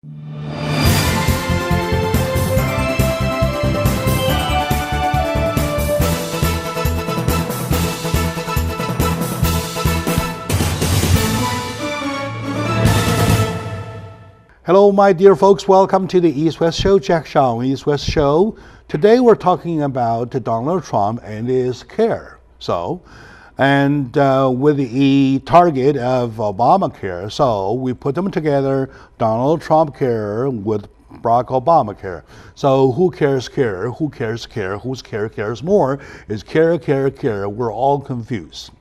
Hello, my dear folks. Welcome to the East-West Show, Jack Shaw, East-West Show. Today we're talking about Donald Trump and his care. With the target of Obamacare, so we put them together, Donald Trump care with Barack Obama care. So who cares care? Who cares care? Whose care cares more? Is care. We're all confused.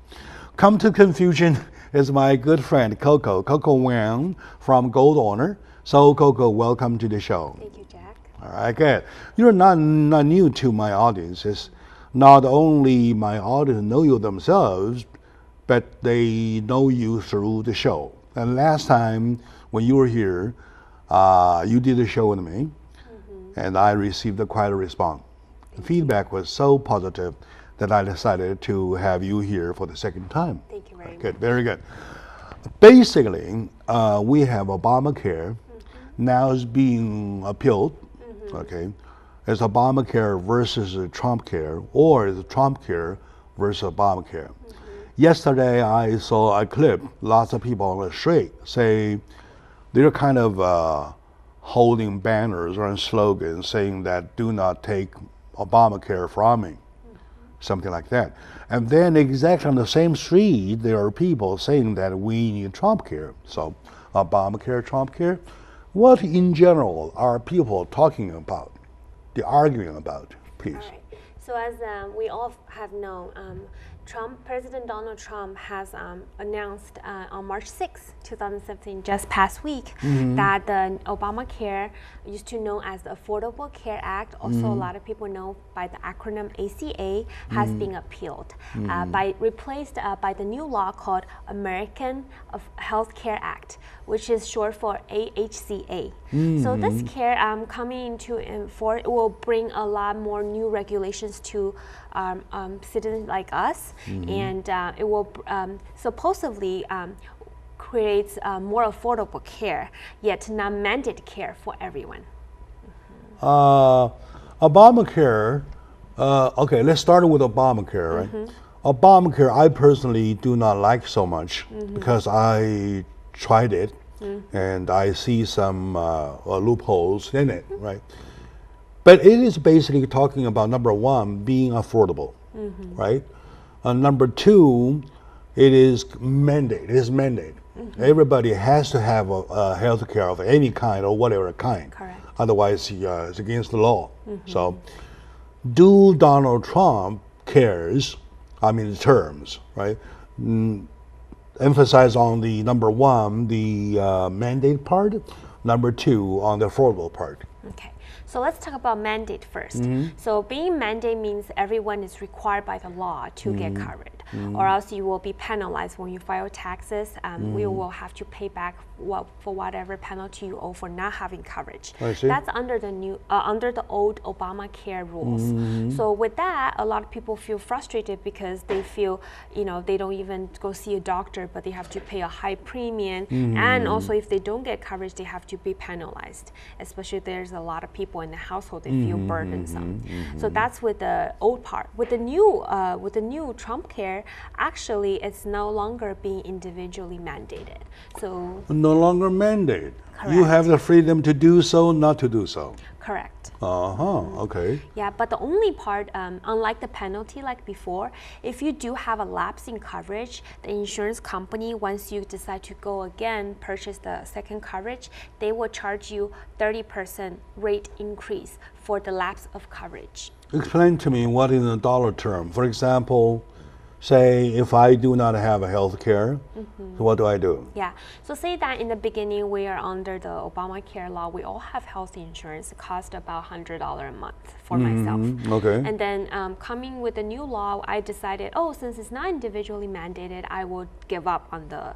Come to confusion is my good friend Coco Wang from Gold Owner. So Coco, welcome to the show. Thank you, Jack. All right, good. You're not new to my audiences. Not only my audience know you themselves, but they know you through the show. And last time when you were here, you did a show with me, and I received quite a response. The feedback was so positive that I decided to have you here for the second time. Thank you very much. Good, very good. Basically, we have Obamacare. Now is being appealed. Okay, is Obamacare versus Trump care, or is Trump care versus Obamacare? Yesterday, I saw a clip. Lots of people on the street say they're kind of holding banners or slogans saying that "Do not take Obamacare from me," something like that. And then exactly on the same street, there are people saying that we need Trump care. So Obamacare, Trump care. What in general are people talking about, the arguing about, please? All right. So as we all have known, President Donald Trump has announced on March 6, 2017, just past week, that the Obamacare, used to known as the Affordable Care Act, also a lot of people know by the acronym ACA, has been appealed, replaced by the new law called American Health Care Act, which is short for AHCA. So this care coming into force will bring a lot more new regulations to citizens like us, and it will supposedly create more affordable care, yet not mandated care for everyone. Obamacare, okay, let's start with Obamacare, right? Obamacare, I personally do not like so much because I tried it and I see some loopholes in it, right? But it is basically talking about, number one, being affordable, right? Number two, it is mandate. It is mandate. Everybody has to have a health care of any kind or whatever kind. Correct. Otherwise, it's against the law. So, do Donald Trump cares, I mean, the terms, right? Emphasize on the number one, the mandate part. Number two, on the affordable part. Okay. So let's talk about mandate first. So being mandate means everyone is required by the law to get covered, or else you will be penalized when you file taxes. We will have to pay back for whatever penalty you owe for not having coverage. That's under the old Obamacare rules. So with that, a lot of people feel frustrated because they feel, they don't even go see a doctor, but they have to pay a high premium, and also if they don't get coverage, they have to be penalized. Especially if there's a lot of people in the household, they feel burdensome. So that's with the old part. With the new Trump care, actually it's no longer being individually mandated. So no longer mandate. Correct. You have the freedom to do so, not to do so. Correct. Okay. Yeah, but the only part, unlike the penalty like before, if you do have a lapse in coverage, the insurance company, once you decide to go again, purchase the second coverage, they will charge you 30% rate increase for the lapse of coverage. Explain to me what in a dollar term. For example, say if I do not have a health care, so what do I do? Yeah, so say that in the beginning we are under the Obamacare law, we all have health insurance. It costs about $100 a month for myself. Okay. And then coming with the new law, I decided, since it's not individually mandated, I will give up on the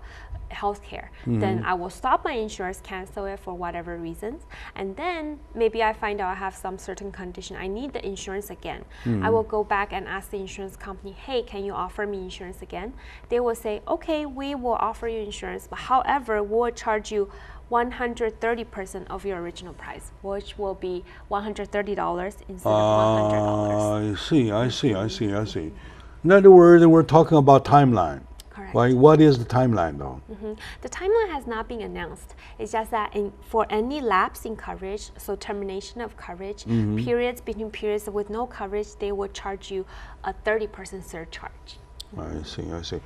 healthcare. Then I will stop my insurance, cancel it for whatever reasons, and then maybe I find out I have some certain condition, I need the insurance again. I will go back and ask the insurance company, hey, can you offer me insurance again? They will say, okay, we will offer you insurance, but however, we'll charge you 130% of your original price, which will be $130 instead of $100. I see. In other words, we're talking about timeline. Correct. Right? What is the timeline, though? The timeline has not been announced. It's just that for any lapse in coverage, so termination of coverage, periods between periods with no coverage, they will charge you a 30% surcharge. I see.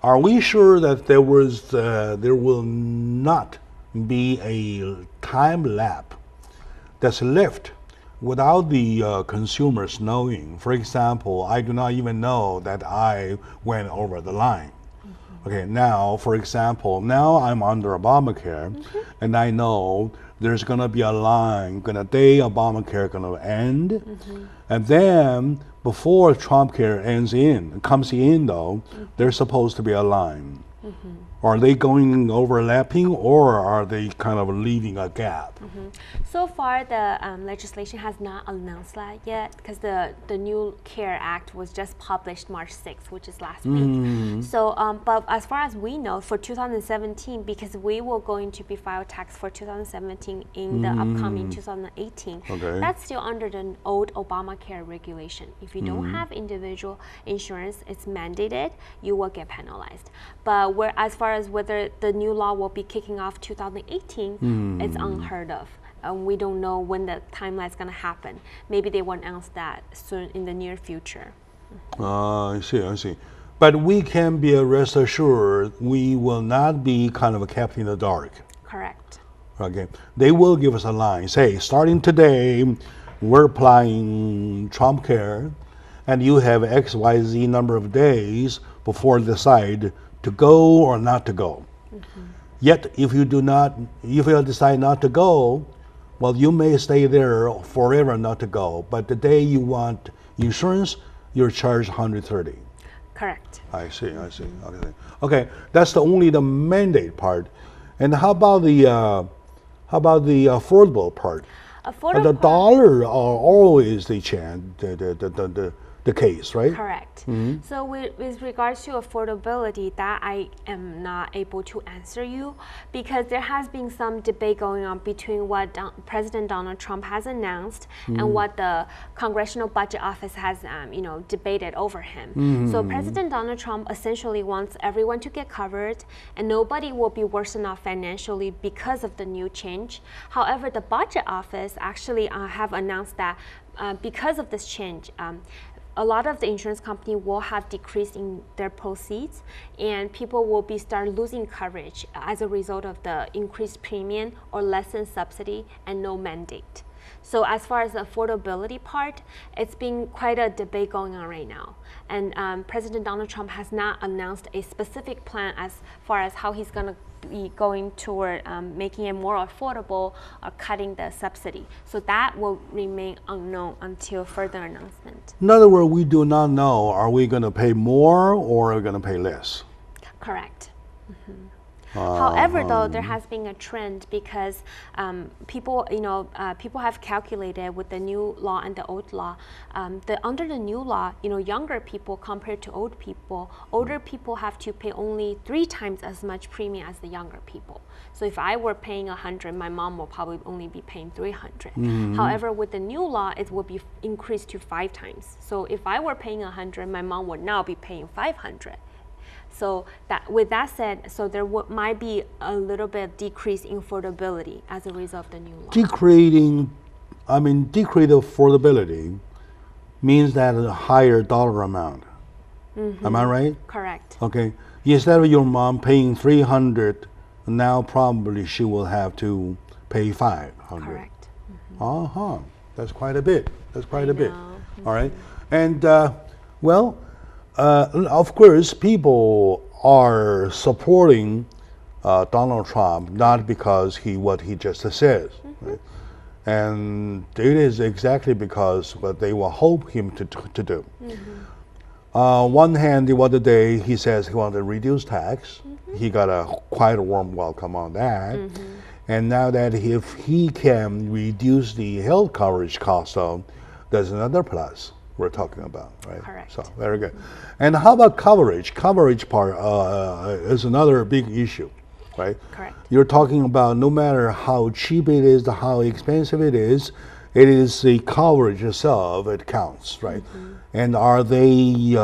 Are we sure that there will not be a time lapse that's left without the consumers knowing? For example, I do not even know that I went over the line. Okay, now, for example, now I'm under Obamacare, and I know there's going to be a line, the day Obamacare going to end, and then before Trump care comes in though, there's supposed to be a line. Are they going overlapping, or are they kind of leaving a gap? So far, the legislation has not announced that yet, because the new CARE Act was just published March 6th, which is last week. So, but as far as we know, for 2017, because we will going to be file tax for 2017 in the upcoming 2018, that's still under the old Obamacare regulation. If you don't have individual insurance, it's mandated, you will get penalized. But as far as whether the new law will be kicking off 2018, it's unheard of. We don't know when the timeline is going to happen. Maybe they will announce that soon in the near future. I see. But we can be rest assured we will not be kind of kept in the dark. Correct. Okay. They will give us a line. Say, starting today, we're applying Trump care, and you have XYZ number of days before you decide to go or not to go. Yet, if you decide not to go, well, you may stay there forever not to go. But the day you want insurance, you're charged $130. Correct. I see. Okay, that's only the mandate part. And how about the affordable part? The dollar are always the case, right? Correct. So with regards to affordability, that I am not able to answer you, because there has been some debate going on between what President Donald Trump has announced and what the Congressional Budget Office has debated over him. So President Donald Trump essentially wants everyone to get covered, and nobody will be worse off financially because of the new change. However, the Budget Office actually have announced that because of this change, a lot of the insurance company will have decreased in their proceeds, and people will start losing coverage as a result of the increased premium or lessened subsidy and no mandate. So as far as the affordability part, it's been quite a debate going on right now. And President Donald Trump has not announced a specific plan as far as how he's going to be going toward making it more affordable or cutting the subsidy. So that will remain unknown until further announcement. In other words, we do not know, are we going to pay more or are we going to pay less? Correct. However, though, there has been a trend because people have calculated with the new law and the old law. Under the new law, younger people compared to old people, older people have to pay only 3 times as much premium as the younger people. So if I were paying 100, my mom will probably only be paying 300. However, with the new law, it will be increased to 5 times. So if I were paying 100, my mom would now be paying 500. So with that said, so there might be a little bit of decrease in affordability as a result of the new law. Decreased affordability means that a higher dollar amount. Am I right? Correct. Okay. Instead of your mom paying 300, now probably she will have to pay 500. Correct. That's quite a bit. All right. And of course, people are supporting Donald Trump not because what he just says, right? And it is exactly because what they will hope him to do. One hand, the other day, he says he wanted to reduce tax. He got quite a warm welcome on that. And now that if he can reduce the health coverage cost, there's another plus we're talking about, right? Correct. So very good. And how about coverage? Coverage part is another big issue. right? Correct. You're talking about no matter how cheap it is, how expensive it is the coverage itself, it counts, right? And are they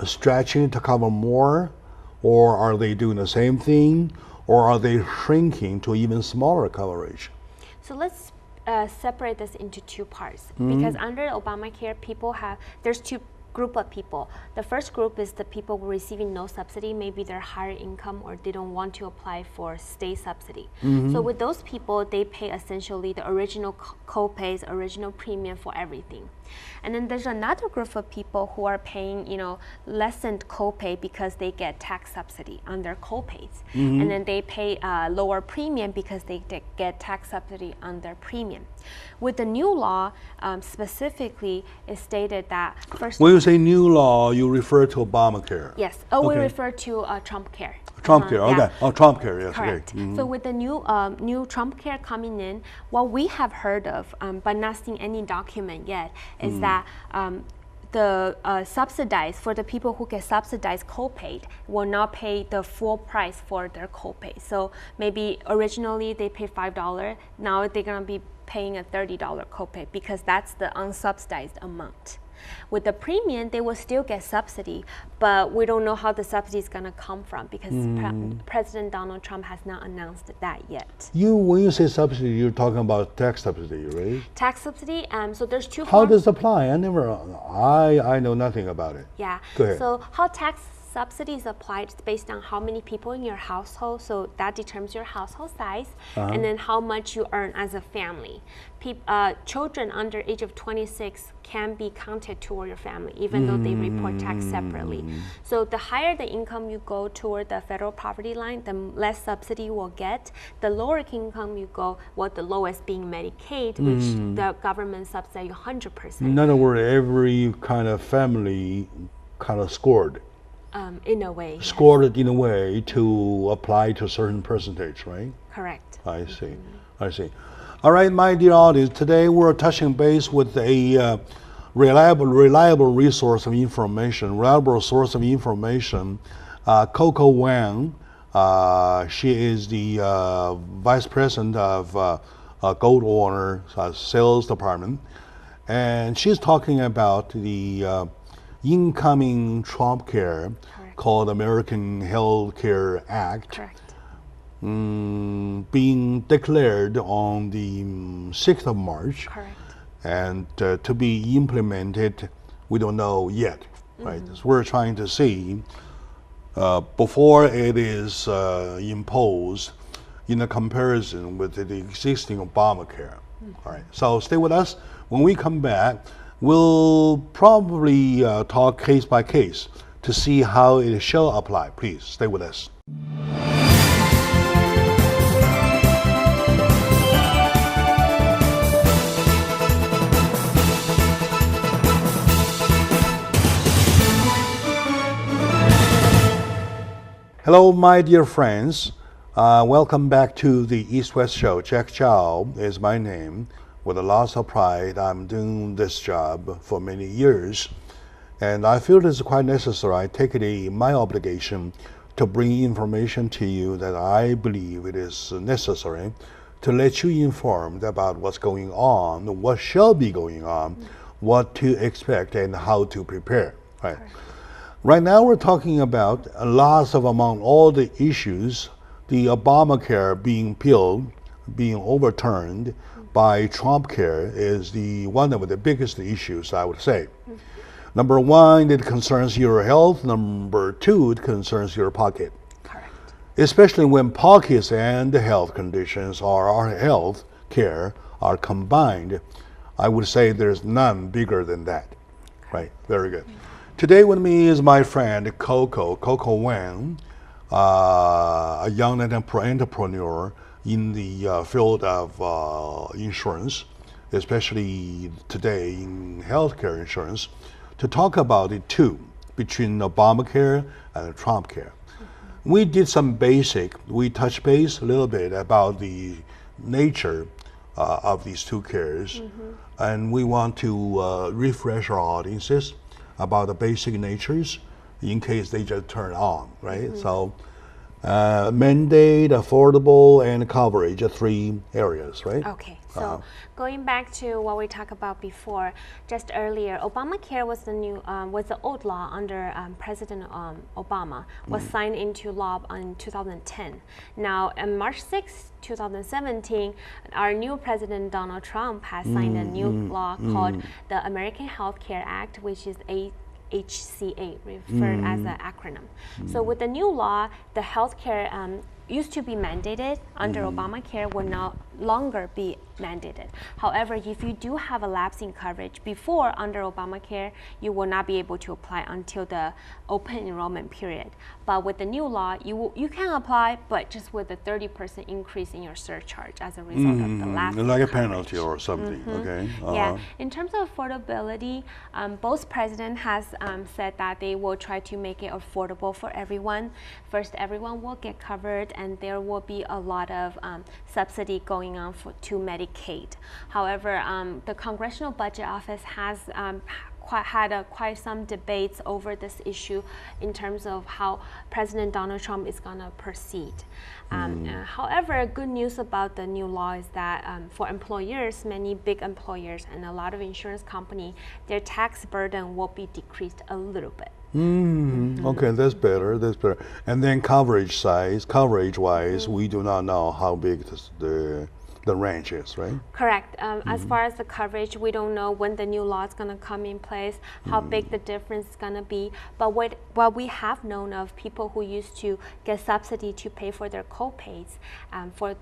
stretching to cover more, or are they doing the same thing, or are they shrinking to even smaller coverage? So let's separate this into two parts, because under Obamacare, there's two group of people. The first group is the people who are receiving no subsidy, maybe they're higher income or they don't want to apply for state subsidy. So with those people, they pay essentially the original co-pays, original premium for everything. And then there's another group of people who are paying, lessened copay because they get tax subsidy on their copays. And then they pay lower premium because they get tax subsidy on their premium. With the new law, specifically, it stated that first. When you say new law, you refer to Obamacare. Yes. Oh, we refer to Trump Care. Trump Care, okay. Yeah. Oh, Trump Care, yes. Correct. Okay. So with the new Trump Care coming in, what we have heard of, but not seen any document yet, is that the subsidized, for the people who get subsidized co-paid, will not pay the full price for their co-pay. So maybe originally they pay $5, now they're gonna be paying a $30 copay because that's the unsubsidized amount. With the premium, they will still get subsidy, but we don't know how the subsidy is going to come from because President Donald Trump has not announced that yet. When you say subsidy, you're talking about tax subsidy, right? Tax subsidy, so there's two How forms. does it apply? I know nothing about it. Yeah. Go ahead. So how tax subsidy is applied is based on how many people in your household, so that determines your household size, and then how much you earn as a family. Children under age of 26 can be counted toward your family, even though they report tax separately. So the higher the income you go toward the federal poverty line, the less subsidy you will get. The lower income you go, the lowest being Medicaid, which the government subsidize 100%. In other words, every kind of family kind of scored. In a way. Scored it in a way to apply to a certain percentage, right? Correct. I see. I see. All right, my dear audience, today we're touching base with a reliable resource of information, reliable source of information, Coco Wang. She is the Vice President of Gold Owner Sales Department, and she's talking about the incoming Trump Care called American Health Care Act. Correct. Being declared on the 6th of March. Correct. And to be implemented, we don't know yet, right? So we're trying to see before it is imposed in a comparison with the existing Obamacare. All right, so stay with us. When we come back, we'll probably talk case by case to see how it shall apply. Please stay with us. Hello, my dear friends. Welcome back to the East-West Show. Jack Chow is my name. With a lot of pride, I'm doing this job for many years. And I feel it's quite necessary. I take it my obligation to bring information to you that I believe it is necessary to let you informed about what's going on, what shall be going on, what to expect, and how to prepare. Right. Right now we're talking about lots of among all the issues, the Obamacare being overturned by Trump Care is one of the biggest issues, I would say. Number one, it concerns your health. Number two, it concerns your pocket. Correct. Especially when pockets and the health conditions or our health care are combined, I would say there's none bigger than that. Right, very good. Today with me is my friend Coco Wang, a young entrepreneur in the field of insurance, especially today in healthcare insurance, to talk about the two between Obamacare and Trump Care. We did we touched base a little bit about the nature of these two cares, and we want to refresh our audiences about the basic natures in case they just turn on, right? So mandate, affordable, and coverage, 3 areas, right? Okay, so going back to what we talked about before, just earlier, Obamacare was the old law under President Obama, was signed into law in 2010. Now, on March 6, 2017, our new President Donald Trump has signed a new law called the American Health Care Act, which is HCA, referred as an acronym. So with the new law, the healthcare used to be mandated under Obamacare will no longer be mandated. However, if you do have a lapse in coverage before under Obamacare, you will not be able to apply until the open enrollment period. But with the new law, you can apply, but just with a 30% increase in your surcharge as a result of the lapse. Like a penalty or something, okay? Yeah, in terms of affordability, both presidents has said that they will try to make it affordable for everyone. First, everyone will get covered, and there will be a lot of subsidy going on to Medicaid. However, the Congressional Budget Office has had quite some debates over this issue in terms of how President Donald Trump is going to proceed. However, good news about the new law is that for employers, many big employers and a lot of insurance companies, their tax burden will be decreased a little bit. Okay, that's better. That's better. And then coverage-wise, we do not know how big the range is, right? Correct. As far as the coverage, we don't know when the new law is going to come in place, how big the difference is going to be. But what we have known of people who used to get subsidy to pay for their co-pays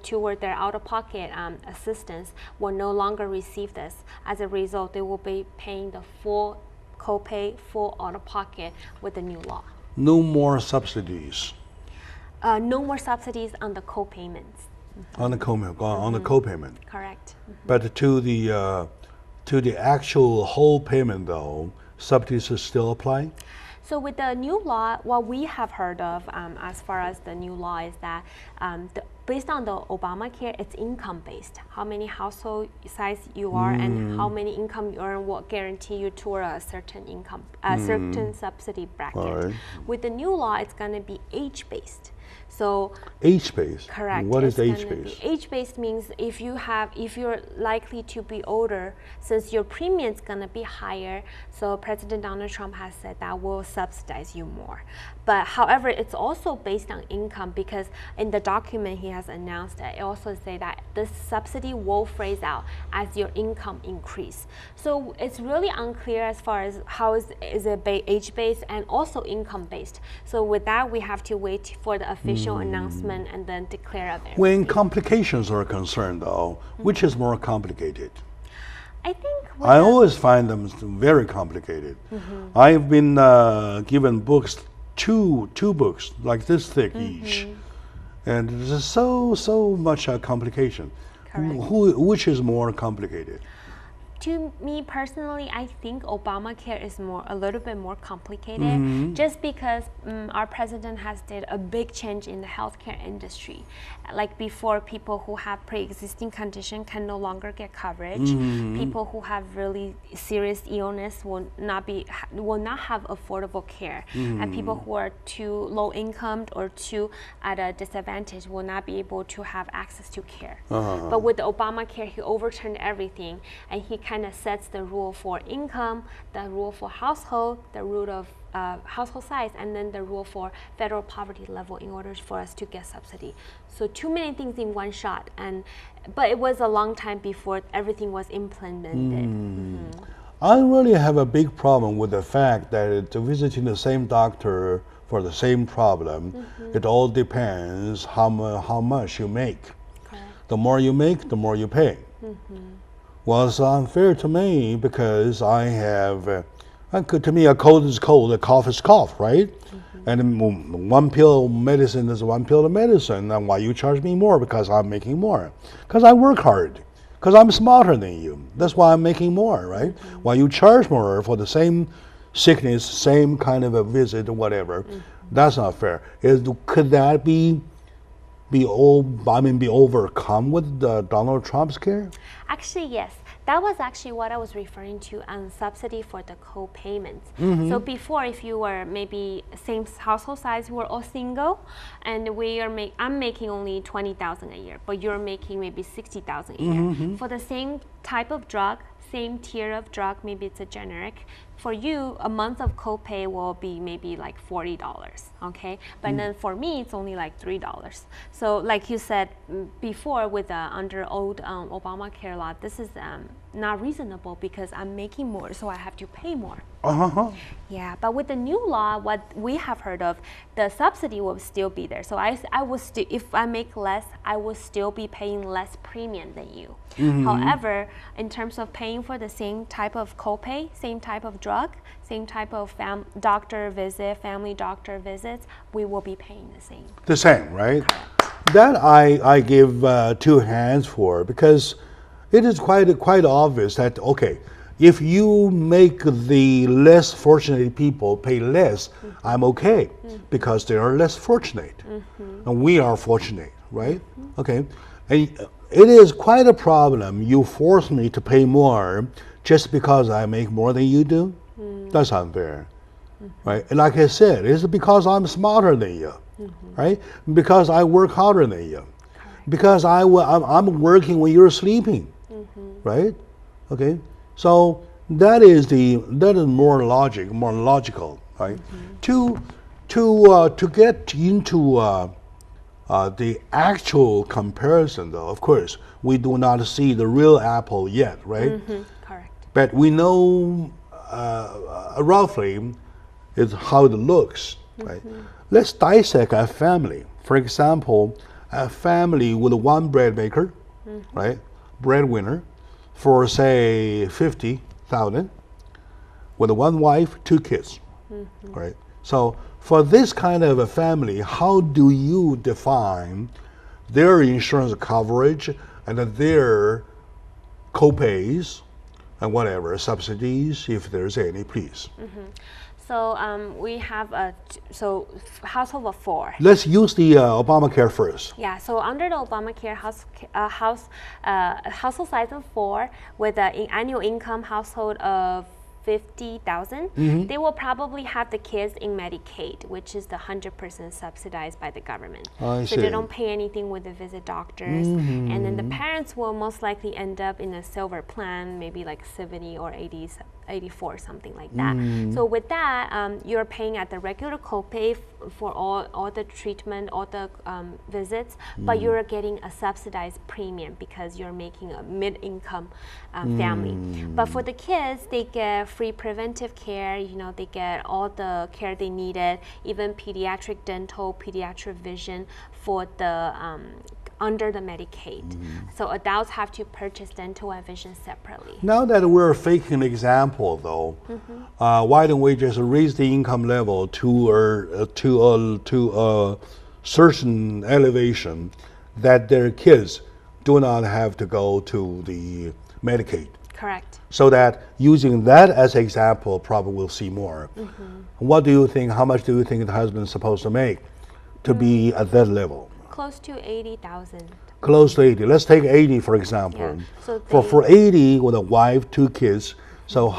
toward their out-of-pocket assistance will no longer receive this. As a result, they will be paying the full co-pay, full out-of-pocket with the new law. No more subsidies. No more subsidies on the co-payments. On the co-payment. Correct. But to the actual whole payment, though, subsidies still apply? So with the new law, what we have heard of as far as the new law is that based on the Obamacare, it's income-based. How many household size you are and how many income you earn will guarantee you toward a certain income, certain subsidy bracket. Right. With the new law, it's going to be age-based. So age-based. Correct. What is age-based? Age-based means if you're likely to be older, since your premium is gonna be higher. So President Donald Trump has said that will subsidize you more. But however, it's also based on income because in the document he has announced that it also say that this subsidy will phase out as your income increase. So it's really unclear as far as how is it age-based and also income-based. So with that, we have to wait for the official announcement and then declare it. When complications are concerned, though, which is more complicated? I think I always find them very complicated. I've been given books, two books like this thick each, and there's so much complication. Which is more complicated? To me personally, I think Obamacare is a little bit more complicated, just because our president has did a big change in the healthcare industry. Like before, people who have pre-existing condition can no longer get coverage. People who have really serious illness will not have affordable care, and people who are too low income or too at a disadvantage will not be able to have access to care. But with the Obamacare, he overturned everything, and he kind of sets the rule for income, the rule for household, the rule of household size, and then the rule for federal poverty level in order for us to get subsidy. So too many things in one shot, but it was a long time before everything was implemented. I really have a big problem with the fact that visiting the same doctor for the same problem, it all depends how much you make. Correct. The more you make, the more you pay. Well, it's unfair to me because I have, to me, a cold is cold, a cough is cough, right? And one pill of medicine is one pill of medicine. And why you charge me more? Because I'm making more. Because I work hard. Because I'm smarter than you. That's why I'm making more, right? Why you charge more for the same sickness, same kind of a visit or whatever. That's not fair. Could that be be overcome with the Donald Trump's care? Actually, yes. That was actually what I was referring to on subsidy for the co-payments. So before, if you were maybe same household size, we were all single, and I'm making only $20,000 a year, but you're making maybe $60,000 a year. For the same type of drug, same tier of drug, maybe it's a generic. For you, a month of copay will be maybe like $40, okay? But then for me, it's only like $3. So like you said before, with under old Obamacare law, this is not reasonable because I'm making more, so I have to pay more. Yeah, but with the new law, what we have heard of, the subsidy will still be there. So I will still, if I make less, I will still be paying less premium than you. However, in terms of paying for the same type of copay, same type of drug, same type of doctor visit, family doctor visits, we will be paying the same. The same, right? Correct. That I give 2 hands for, because it is quite obvious that, okay, if you make the less fortunate people pay less, I'm okay, because they are less fortunate. And we are fortunate, right? Okay. And it is quite a problem. You force me to pay more just because I make more than you do. That's unfair, right? And like I said, it's because I'm smarter than you, right? Because I work harder than you, because I'm working when you're sleeping, right? Okay, so that is more logical, right? To get into the actual comparison, though, of course, we do not see the real apple yet, right? Correct. But we know roughly is how it looks, right? Let's dissect a family. For example, a family with one bread maker, right? Breadwinner, for say 50,000, with one wife, 2 kids, right? So for this kind of a family, how do you define their insurance coverage and their co-pays and whatever subsidies, if there's any, please? So we have a household of 4. Let's use the Obamacare first. Yeah. So under the Obamacare household size of 4 with an annual income household of 50,000, they will probably have the kids in Medicaid, which is the 100% subsidized by the government. I so see. they don't pay anything with the visit doctors, and then the parents will most likely end up in a silver plan, maybe like 70 or 84, something like that. So with that, you're paying at the regular copay for all the treatment, all the visits, but you're getting a subsidized premium because you're making a mid-income family. But for the kids, they get free preventive care. You know, they get all the care they needed, even pediatric dental, pediatric vision for the under the Medicaid. So adults have to purchase dental and vision separately. Now that we're faking an example, though, why don't we just raise the income level to a certain elevation that their kids do not have to go to the Medicaid? Correct. So that using that as an example, probably we'll see more. What do you think? How much do you think the husband is supposed to make to be at that level? Close to 80,000. Close to 80. Let's take 80 for example. Yeah. So For 80 with a wife, 2 kids. So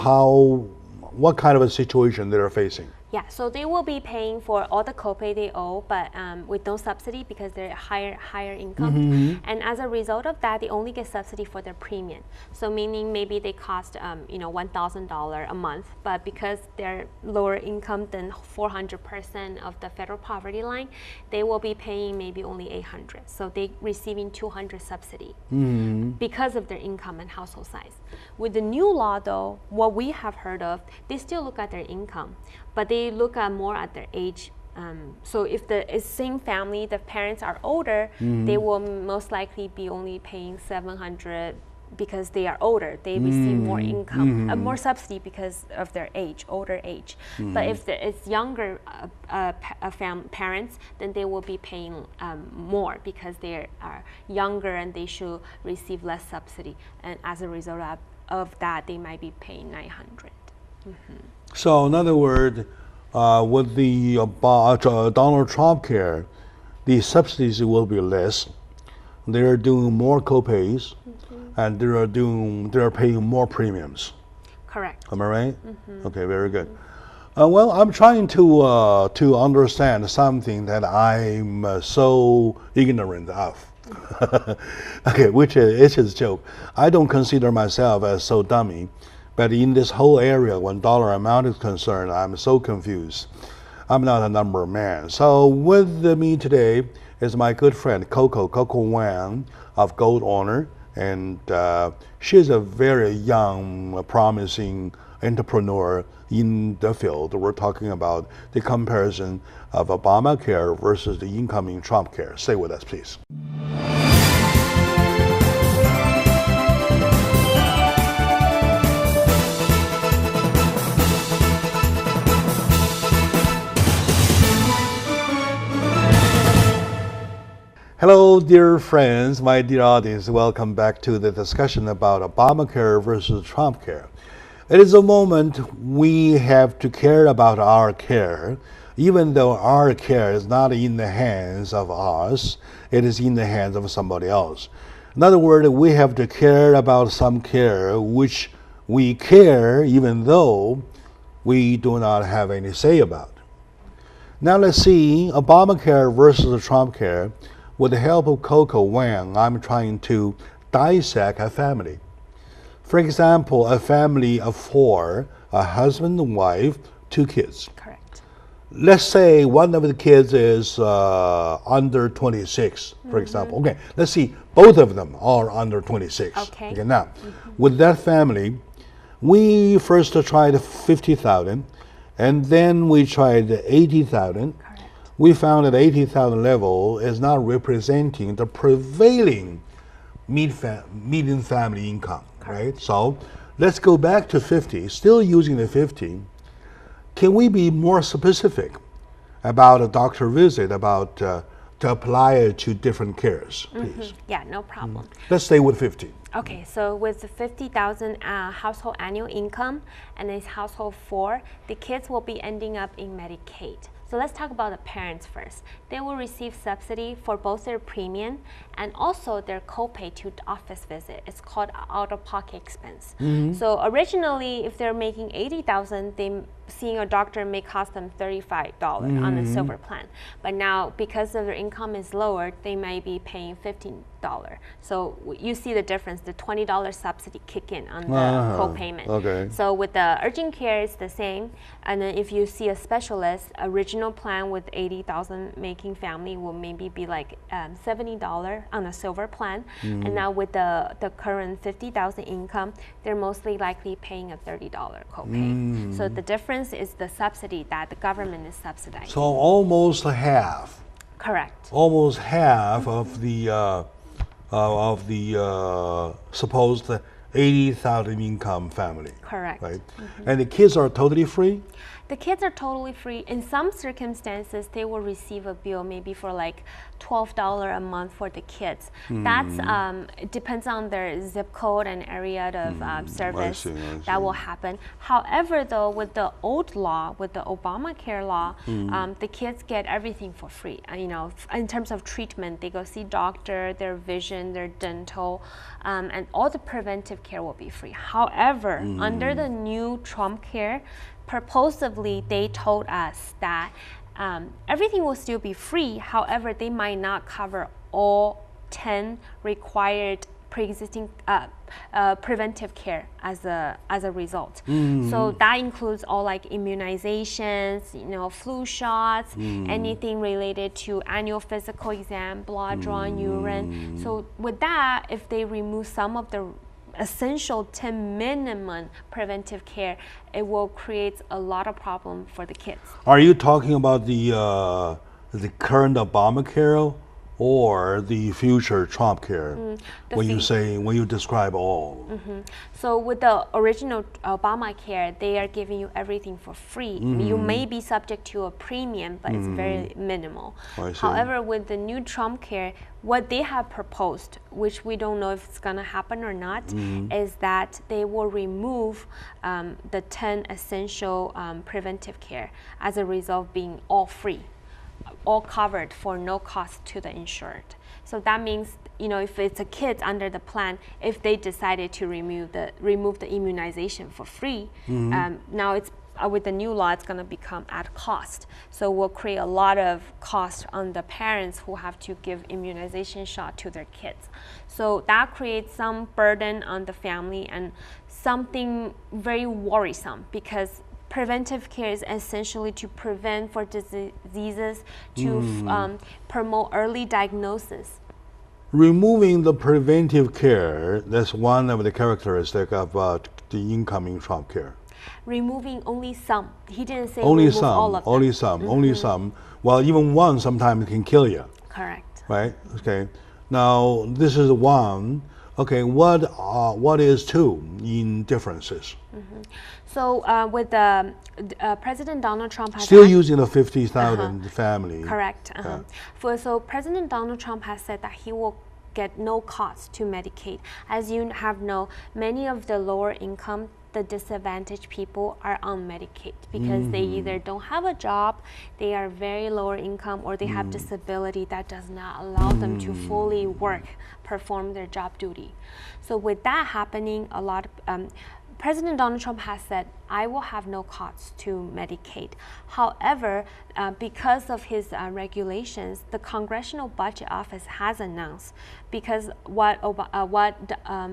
what kind of a situation they're facing? Yeah, so they will be paying for all the copay they owe, but with no subsidy because they're higher income. And as a result of that, they only get subsidy for their premium. So meaning maybe they cost $1,000 a month, but because they're lower income than 400% of the federal poverty line, they will be paying maybe only $800. So they receiving $200 subsidy because of their income and household size. With the new law, though, what we have heard of, they still look at their income, but they look at more at their age. So if the same family, the parents are older, they will most likely be only paying $700 because they are older. They receive more income, more subsidy because of their age, older age. But if it's younger parents, then they will be paying more because they are younger and they should receive less subsidy. And as a result of that, they might be paying $900. So in other words, with the Donald Trump care, the subsidies will be less. They're doing more co-pays, and they're paying more premiums. Correct. Am I right? Okay, very good. Well, I'm trying to understand something that I'm so ignorant of. Okay, which is a joke. I don't consider myself as so dummy, but in this whole area, when dollar amount is concerned, I'm so confused. I'm not a number man. So with me today is my good friend Coco Wang of Gold Honor, and she's a very young, promising entrepreneur in the field. We're talking about the comparison of Obamacare versus the incoming Trump care. Stay with us, please. Hello, dear friends, my dear audience. Welcome back to the discussion about Obamacare versus Trump care. It is a moment we have to care about our care, even though our care is not in the hands of us, it is in the hands of somebody else. In other words, we have to care about some care which we care even though we do not have any say about. Now let's see Obamacare versus Trump care. With the help of Coco Wang, I'm trying to dissect a family. For example, a family of 4, a husband and wife, 2 kids. Correct. Let's say one of the kids is under 26, for example. Okay, let's see, both of them are under 26. Okay. Now, with that family, we first tried 50,000, and then we tried 80,000. We found that 80,000 level is not representing the prevailing median family income, right? So let's go back to 50, still using the 50. Can we be more specific about a doctor visit, about to apply it to different cares, please? Yeah, no problem. Let's stay with 50. Okay, so with the 50,000 household annual income and it's household 4, the kids will be ending up in Medicaid. So let's talk about the parents first. They will receive subsidy for both their premium and also their copay to the office visit. It's called out-of-pocket expense. So originally, if they're making 80,000, seeing a doctor may cost them $35 on a silver plan. But now, because of their income is lower, they might be paying $15. So you see the difference. The $20 subsidy kick in on the co-payment. Okay. So with the urgent care, it's the same. And then if you see a specialist, original plan with 80,000 making family will maybe be like $70 on a silver plan. And now with the current 50,000 income, they're mostly likely paying a $30 copay. So the difference is the subsidy that the government is subsidizing. So almost half. Correct. Almost half of the supposed 80,000 income family. Correct. Right? And the kids are totally free? The kids are totally free. In some circumstances, they will receive a bill maybe for like $12 a month for the kids. That's it depends on their zip code and area of service. I see. That will happen. However, though, with the old law, with the Obamacare law, the kids get everything for free. You know, in terms of treatment, they go see doctor, their vision, their dental, and all the preventive care will be free. However, under the new Trump care, purposively, they told us that everything will still be free. However, they might not cover all 10 required pre-existing preventive care as a result. So that includes all like immunizations, you know, flu shots, anything related to annual physical exam, blood draw, urine. So with that, if they remove some of the essential 10 minimum preventive care, it will create a lot of problem for the kids. Are you talking about the current Obamacare or the future Trump care when you describe all? So with the original Obamacare, they are giving you everything for free. You may be subject to a premium, but it's very minimal. However, with the new Trump care, what they have proposed, which we don't know if it's going to happen or not, is that they will remove the 10 essential preventive care as a result of being all free. all covered for no cost to the insured. So that means, if it's a kid under the plan, if they decided to remove the immunization for free, now it's with the new law, it's going to become at cost. So we'll create a lot of cost on the parents who have to give immunization shot to their kids. So that creates some burden on the family and something very worrisome, because preventive care is essentially to prevent for diseases, to promote early diagnosis. Removing the preventive care, that's one of the characteristics of the incoming Trump care. Removing only some. He didn't say only remove some, all of them. only some, only some. Well, even one sometimes can kill you. Correct. Right? Okay. Now, this is one. Okay, what is two in differences? So with the President Donald Trump has still using the 50,000 family. Correct. So President Donald Trump has said that he will get no cost to Medicaid. As you have known, many of the lower income, the disadvantaged people are on Medicaid because they either don't have a job, they are very lower income, or they have disability that does not allow them to fully work, perform their job duty. So with that happening, a lot of President Donald Trump has said, I will have no costs to Medicaid. However, because of his regulations, the Congressional Budget Office has announced, because what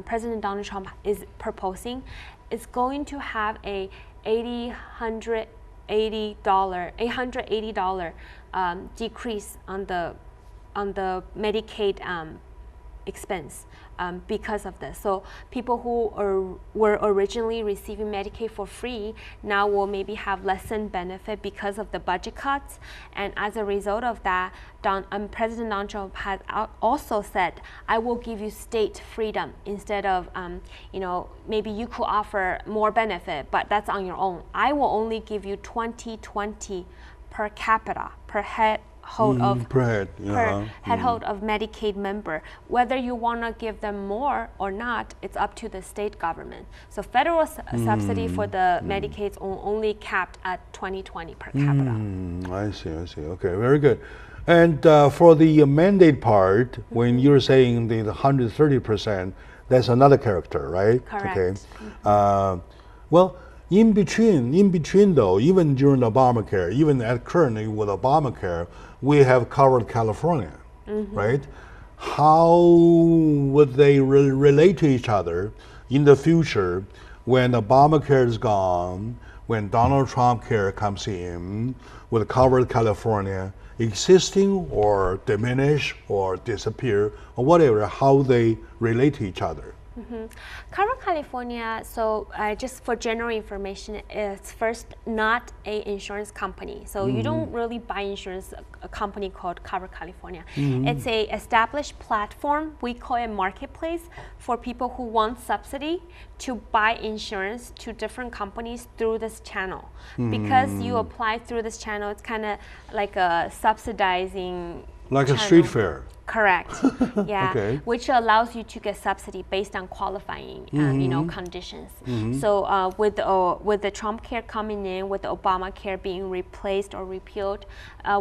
President Donald Trump is proposing is going to have a $880 decrease on the Medicaid expense because of this. So people who were originally receiving Medicaid for free now will maybe have lessened benefit because of the budget cuts. And as a result of that, President Donald Trump has also said, I will give you state freedom instead of, maybe you could offer more benefit, but that's on your own. I will only give you $20.20 per capita, per head hold of Medicaid member. Whether you want to give them more or not, it's up to the state government. So federal subsidy for the Medicaid is only capped at $20.20 per capita. I see. Okay, very good. And for the mandate part, when you're saying the 130%, that's another character, right? Correct. Okay. Well, in between though, even during Obamacare, even at currently with Obamacare, we have covered California, right? How would they relate to each other in the future when Obamacare is gone, when Donald Trump care comes in, with covered California existing or diminish or disappear or whatever, how they relate to each other? Cover California, so just for general information, it's first not an insurance company. So you don't really buy insurance, a company called Cover California. It's a established platform, we call it marketplace, for people who want subsidy to buy insurance to different companies through this channel. Because you apply through this channel, it's kind of like a subsidizing channel. A street fair. Correct. Yeah. Okay. Which allows you to get subsidy based on qualifying, conditions. So with the Trump care coming in, with the Obamacare being replaced or repealed,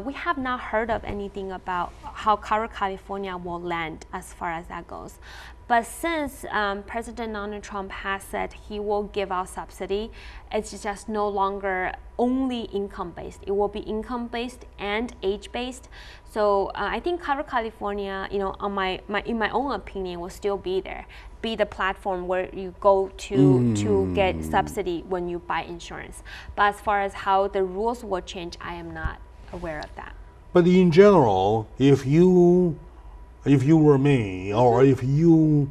we have not heard of anything about how Cover California will land as far as that goes. But since President Donald Trump has said he will give out subsidy, it's just no longer only income-based. It will be income-based and age-based. So I think Cover California, in my own opinion, will still be there, be the platform where you go to get subsidy when you buy insurance. But as far as how the rules will change, I am not aware of that. But in general, if you were me, or if you,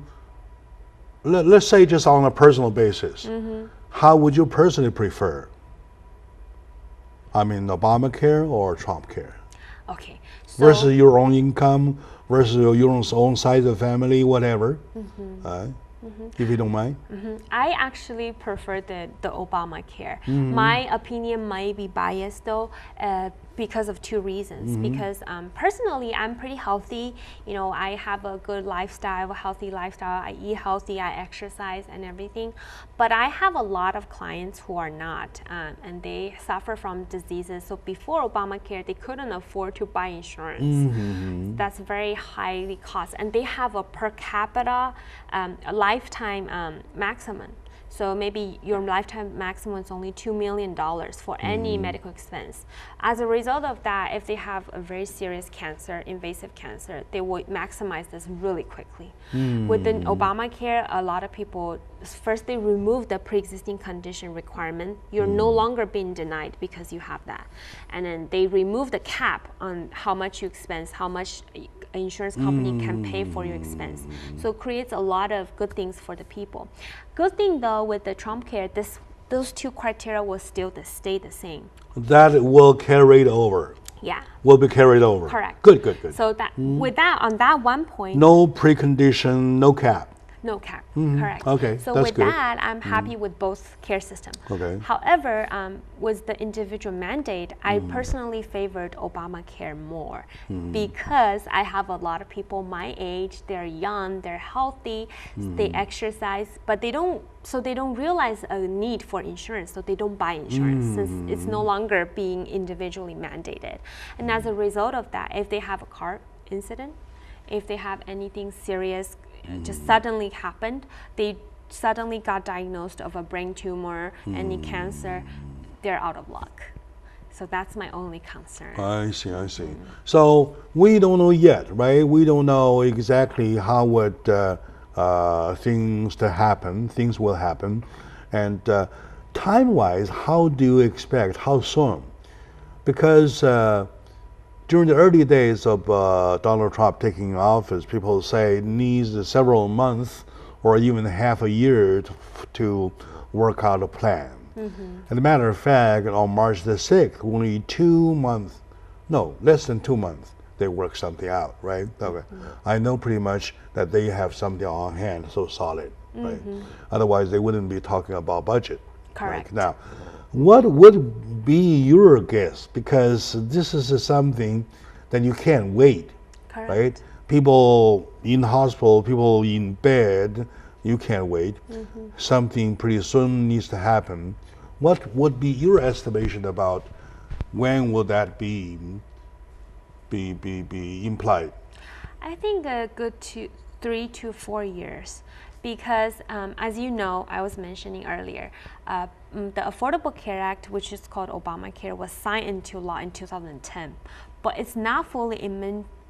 let's say just on a personal basis, how would you personally prefer? I mean, Obamacare or Trump care? Okay. So versus your own income, versus your own size of family, whatever, if you don't mind. I actually prefer the Obamacare. My opinion might be biased though. because of two reasons. Because personally, I'm pretty healthy. You know, I have a good lifestyle, a healthy lifestyle. I eat healthy, I exercise and everything. But I have a lot of clients who are not, and they suffer from diseases. So before Obamacare, they couldn't afford to buy insurance. That's very highly cost, and they have a per capita a lifetime maximum. So maybe your lifetime maximum is only $2 million for any medical expense. As a result of that, if they have a very serious cancer, invasive cancer, they will maximize this really quickly. Within Obamacare, a lot of people, first they remove the pre-existing condition requirement. You're no longer being denied because you have that. And then they remove the cap on how much you expense, how much insurance company can pay for your expense. So it creates a lot of good things for the people. Good thing though with the Trump care, those two criteria will still stay the same. That will carry it over. Yeah. Will be carried over. Correct. Good. So that with that, on that one point, no precondition, no cap. No cap, correct. Okay, so that's with good. that, I'm happy with both care systems. Okay. However, with the individual mandate, I personally favored Obamacare more because I have a lot of people my age. They're young, they're healthy, they exercise, but they don't realize a need for insurance, so they don't buy insurance since it's no longer being individually mandated. And as a result of that, if they have a car incident, if they have anything serious just suddenly happened, they suddenly got diagnosed of a brain tumor, any cancer, they're out of luck. So that's my only concern. I see. So we don't know yet, right? We don't know exactly how things will happen. And time-wise, how do you expect, how soon? Because during the early days of Donald Trump taking office, people say it needs several months or even half a year to work out a plan. As a matter of fact, on March the 6th, only 2 months, no, less than 2 months, they work something out, right? Okay. I know pretty much that they have something on hand, so solid, right? Otherwise, they wouldn't be talking about budget. Correct. Right? Now, what would be your guess? Because this is something that you can't wait, Correct. right? People in hospital, people in bed, you can't wait. Something pretty soon needs to happen. What would be your estimation about when will that be implied? I think a good 3 to 4 years. Because as you know, I was mentioning earlier, the Affordable Care Act, which is called Obamacare, was signed into law in 2010, but it's not fully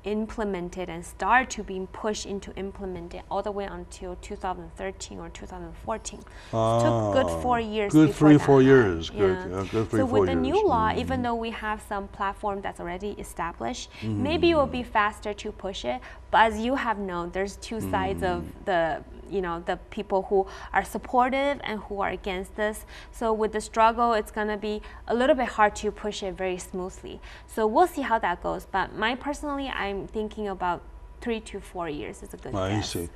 implemented and started to be pushed into implemented all the way until 2013 or 2014. It took good 4 years. Good 3-4 years. Yeah. Good 3-4 years. So with the new law, even though we have some platform that's already established, maybe it will be faster to push it. But as you have known, there's two sides of the people who are supportive and who are against this. So with the struggle, it's going to be a little bit hard to push it very smoothly. So we'll see how that goes. But personally, I'm thinking about 3 to 4 years is a good guess. I see.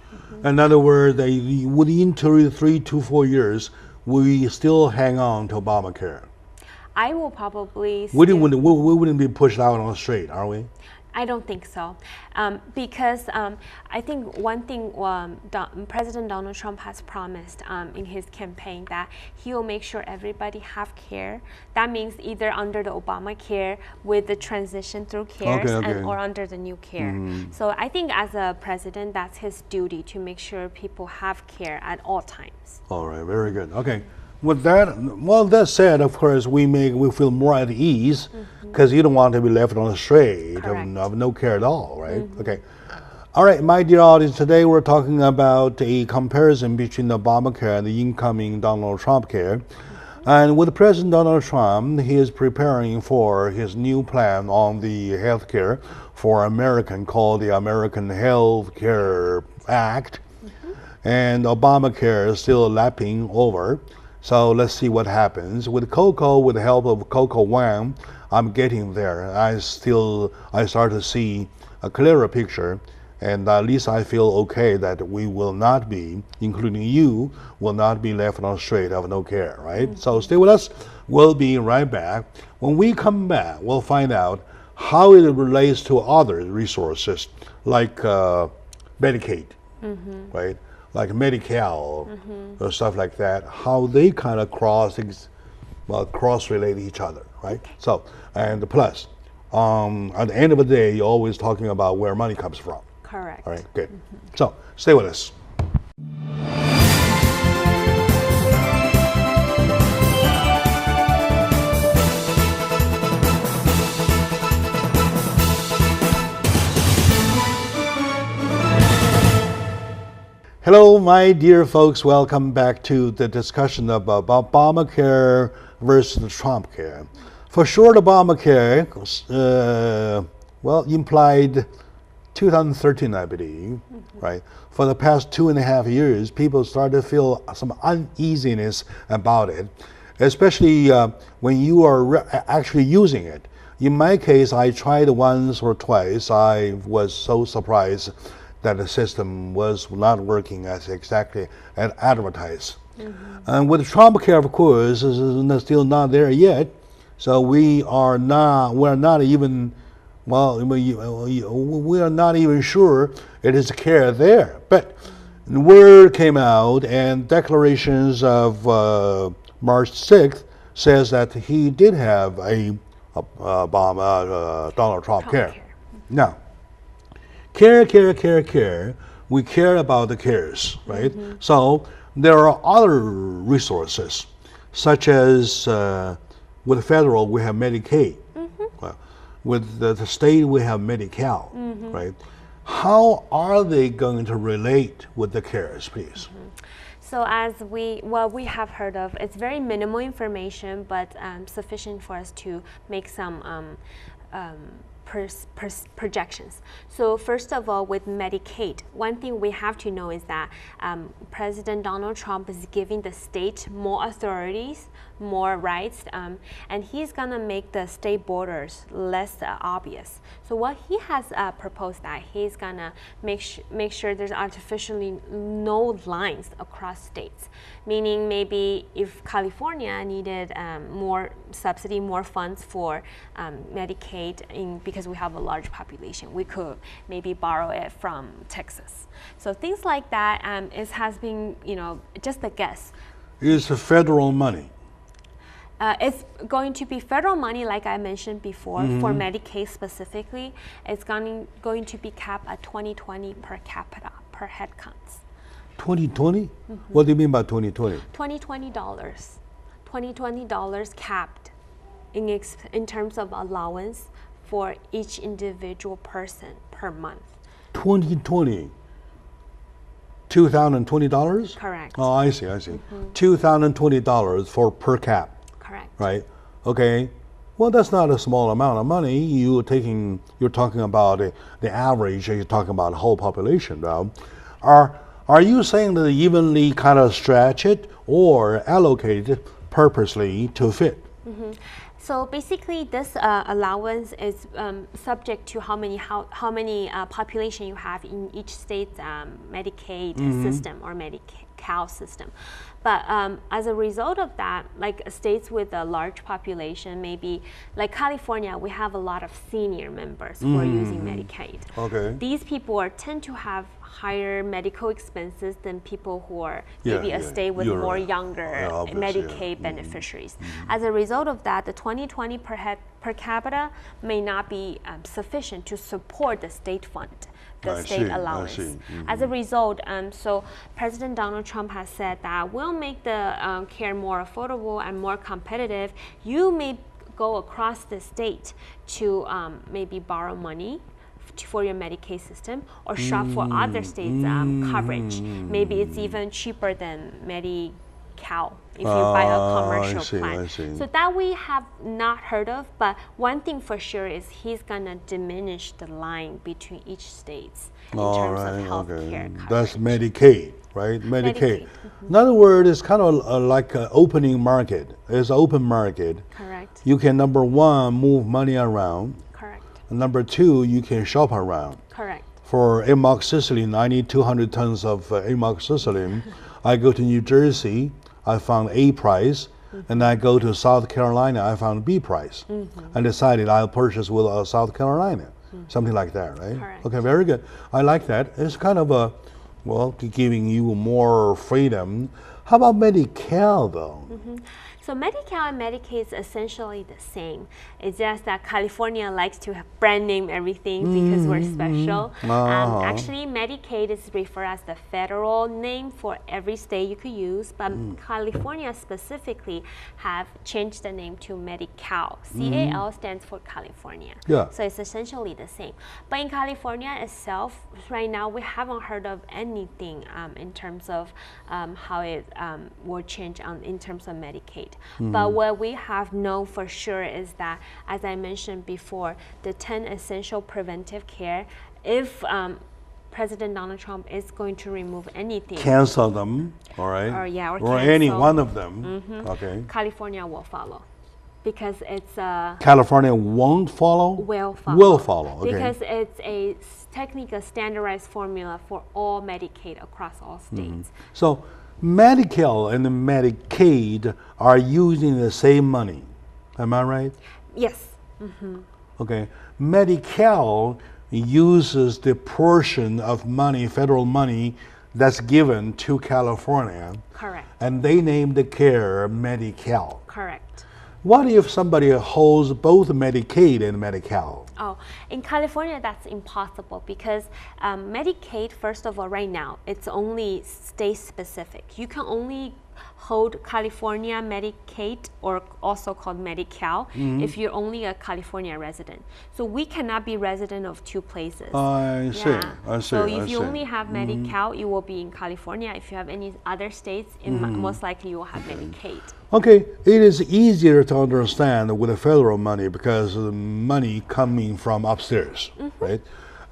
In other words, within 3 to 4 years, we still hang on to Obamacare. I will probably. We wouldn't be pushed out on the street, are we? I don't think so, because I think one thing President Donald Trump has promised in his campaign that he will make sure everybody have care. That means either under the Obamacare with the transition through CARES or under the new care. So I think as a president, that's his duty to make sure people have care at all times. All right, very good. Okay. With that said, of course, we feel more at ease because you don't want to be left on the street of no care at all, right? Okay. All right, my dear audience, today we're talking about a comparison between Obamacare and the incoming Donald Trump care. And with President Donald Trump, he is preparing for his new plan on the health care for American called the American Health Care Act. And Obamacare is still lapping over. So let's see what happens. With Coco, with the help of Coco Wang, I'm getting there. I start to see a clearer picture, and at least I feel okay that we will not be, including you, will not be left on the street of no care, right? So stay with us. We'll be right back. When we come back, we'll find out how it relates to other resources like Medicaid, right? Like Medi-Cal, or stuff like that, how they kind of cross-relate each other, right? So, and plus, at the end of the day, you're always talking about where money comes from. Correct. All right, good. So, stay with us. Hello, my dear folks. Welcome back to the discussion of Obamacare versus Trumpcare. For short, Obamacare, implied 2013, I believe, right? For the past 2.5 years, people started to feel some uneasiness about it, especially when you are actually using it. In my case, I tried once or twice. I was so surprised that the system was not working as exactly as advertised. And with Trumpcare, of course, is still not there yet. So we're not even sure it is care there. But the word came out, and declarations of March 6th says that he did have a Donald Trump care. Now, care. We care about the cares, right? So there are other resources, such as with the federal, we have Medicaid. With the state, we have Medi-Cal, right? How are they going to relate with the cares, please? So as we have heard of, it's very minimal information, but sufficient for us to make some projections. So first of all, with Medicaid, one thing we have to know is that President Donald Trump is giving the state more authorities, more rights, and he's gonna make the state borders less obvious. So what he has proposed that he's gonna make sure there's artificially no lines across states. Meaning maybe if California needed more subsidy, more funds for Medicaid, because we have a large population, we could maybe borrow it from Texas. So things like that has been, just a guess. It's federal money. It's going to be federal money, like I mentioned before, for Medicaid specifically. It's going to be capped at 2020 per capita, per head counts. 2020? What do you mean by 2020? $20 capped in terms of allowance for each individual person per month. 2020? $2,020? Correct. Oh, I see. $2,020 for per cap. Correct. Right? Okay. Well, that's not a small amount of money. You're talking about the average. You're talking about the whole population now. Are you saying that they evenly kind of stretch it or allocate it purposely to fit? So basically, this allowance is subject to how many population you have in each state's Medicaid system or Medi-Cal system. But as a result of that, like states with a large population, maybe like California, we have a lot of senior members who are using Medicaid. Okay. These people tend to have higher medical expenses than people who are maybe a state with more younger Medicaid beneficiaries. As a result of that, the 2020 per capita may not be sufficient to support the state fund, the state allowance. As a result, so President Donald Trump has said that we'll make the care more affordable and more competitive. You may go across the state to maybe borrow money for your Medicaid system or shop for other states' coverage. Maybe it's even cheaper than Medi-Cal if you buy a commercial plan. So that we have not heard of, but one thing for sure is he's gonna diminish the line between each states in terms of health care coverage. That's Medicaid, right? Medicaid. In other words, it's kind of like an opening market. It's an open market. Correct. You can, number one, move money around. Correct. And number two, you can shop around. Correct. For amoxicillin, I need 200 tons of amoxicillin. I go to New Jersey, I found A price. and I go to South Carolina, I found B price, and decided I'll purchase with South Carolina, something like that, right? Correct. Okay, very good. I like that. It's kind of a, well, giving you more freedom. How about Medi-Cal though? So Medi-Cal and Medicaid is essentially the same. It's just that California likes to have brand name everything because we're special. Actually, Medicaid is referred as the federal name for every state you could use, but California specifically have changed the name to Medi-Cal. C-A-L stands for California. Yeah. So it's essentially the same. But in California itself, right now we haven't heard of anything in terms of how it will change in terms of Medicaid. But what we have known for sure is that, as I mentioned before, the 10 essential preventive care, if President Donald Trump is going to remove anything, Cancel them, all right? Or any cancel. one of them. Okay. California will follow because it's California won't follow? will follow. Will follow, okay. Because it's a technically a standardized formula for all Medicaid across all states. So Medi-Cal and Medicaid are using the same money. Am I right? Yes. Okay. Medi-Cal uses the portion of money, federal money, that's given to California, Correct. and they name the care Medi-Cal. Correct. What if somebody holds both Medicaid and Medi-Cal? Oh, in California, that's impossible because Medicaid, first of all, right now, it's only state specific. You can only hold California Medicaid, or also called Medi-Cal, if you're only a California resident. So we cannot be resident of two places. I see. I see. So if I you see. only have Medi-Cal, you will be in California. If you have any other states, most likely you will have Medicaid. Okay, it is easier to understand with the federal money because the money coming from upstairs, right?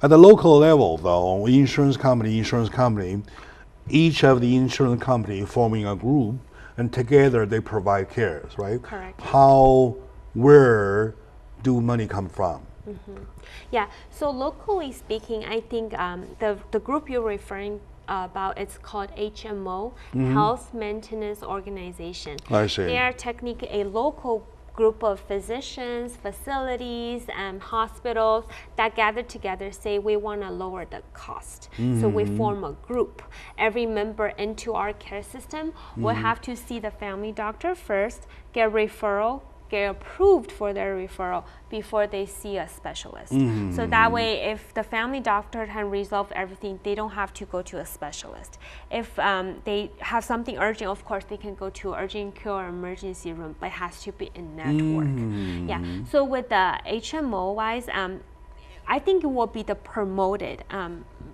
At the local level, though, insurance company, each of the insurance company forming a group, and together they provide cares, right? Correct. How, where do money come from? Yeah, so locally speaking, I think the group you're referring about, it's called HMO, Health Maintenance Organization. I see. They are technically a local group of physicians, facilities, and hospitals that gather together, say we want to lower the cost. So we form a group. Every member into our care system will have to see the family doctor first, get a referral, get approved for their referral before they see a specialist. So that way, if the family doctor can resolve everything, they don't have to go to a specialist. If they have something urgent, of course, they can go to urgent care or emergency room, but it has to be in network. Yeah. So with the HMO wise, I think it will be the promoted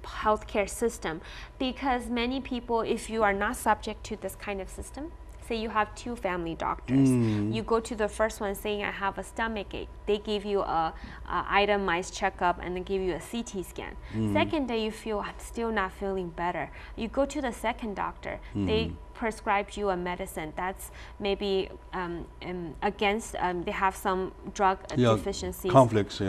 healthcare system, because many people, if you are not subject to this kind of system, say you have two family doctors, you go to the first one saying I have a stomach ache, they give you a itemized checkup and then give you a CT scan. Second day you feel I'm still not feeling better, you go to the second doctor, they prescribe you a medicine that's maybe against, they have some drug deficiencies, conflicts,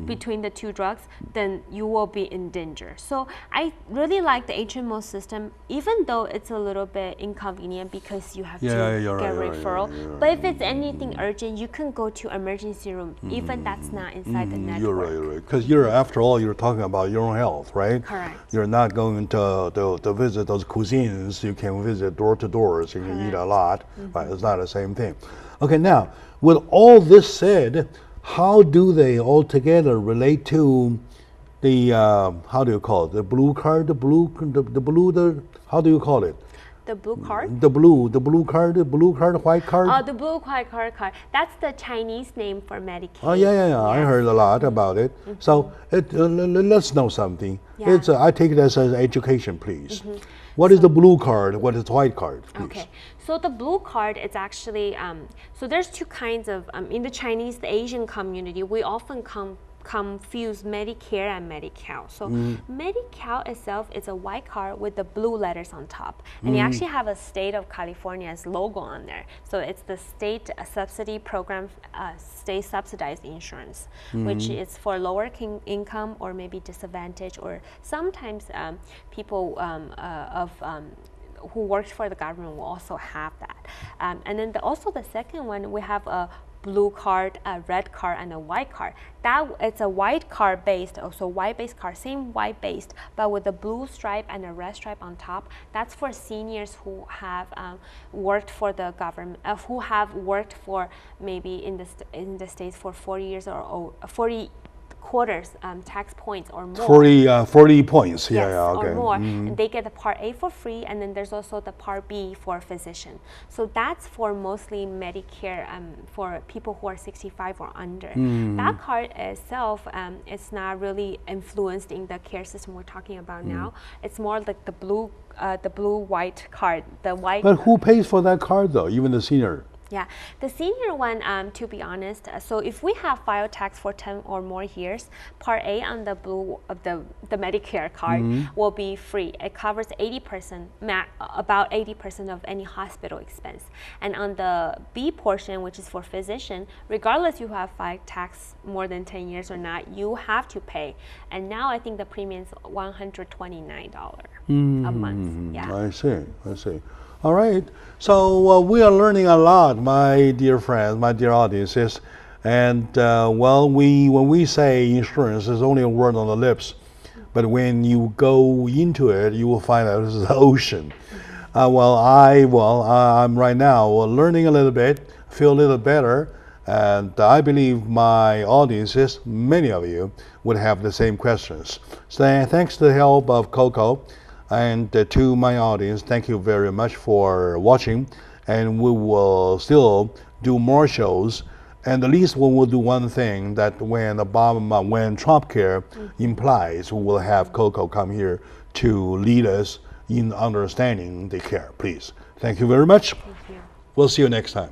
between the two drugs, then you will be in danger. So I really like the HMO system, even though it's a little bit inconvenient because you have to get a referral. But if it's anything urgent, you can go to emergency room, even that's not inside the network. You're right. Because after all, you're talking about your own health, right? Correct. You're not going to visit those cuisines. You can visit door to door, so you can eat a lot, but it's not the same thing. Okay, now, with all this said, how do they all together relate to the, how do you call it, the blue card, how do you call it? The blue card? The blue card, white card? Oh, the blue white card. That's the Chinese name for Medicaid. Oh, yeah. Yes. I heard a lot about it. So let's know something. Yeah. I take it as education, please. What is the blue card? What is the white card, please? Okay, so the blue card is actually, so there's two kinds of, in the Chinese, the Asian community, we often confuse Medicare and Medi-Cal. So Medi-Cal itself is a white card with the blue letters on top. And you actually have a state of California's logo on there. So it's the state subsidy program, state subsidized insurance, which is for lower income or maybe disadvantaged, or sometimes people of who works for the government will also have that. And then also the second one, we have a blue card, a red card, and a white card. It's a white card based, also white based card, same white based, but with a blue stripe and a red stripe on top. That's for seniors who have worked for the government, who have worked for maybe in the States for 40 years or 40 quarters tax points or more. 40 points, yes, okay. or more. And they get the Part A for free, and then there's also the Part B for physician. So that's for mostly Medicare, for people who are 65 or under. That card itself is not really influenced in the care system we're talking about now. It's more like the blue-white card. But who pays for that card though? Even the senior? Yeah, the senior one, to be honest, so if we have filed tax for 10 or more years, Part A on the the Medicare card will be free. It covers 80%, about 80% of any hospital expense. And on the B portion, which is for physician, regardless you have filed tax more than 10 years or not, you have to pay. And now I think the premium is $129 a month. Yeah. I see. All right, so we are learning a lot, my dear friends, my dear audiences, and when we say insurance, it's only a word on the lips, but when you go into it, you will find out this is the ocean. I'm right now learning a little bit, feel a little better, and I believe my audiences, many of you, would have the same questions. So thanks to the help of Coco. And to my audience, thank you very much for watching, and we will still do more shows, and at least we will do one thing, that when Trump Care implies, we will have Coco come here to lead us in understanding the care. Please. Thank you very much. Thank you. We'll see you next time.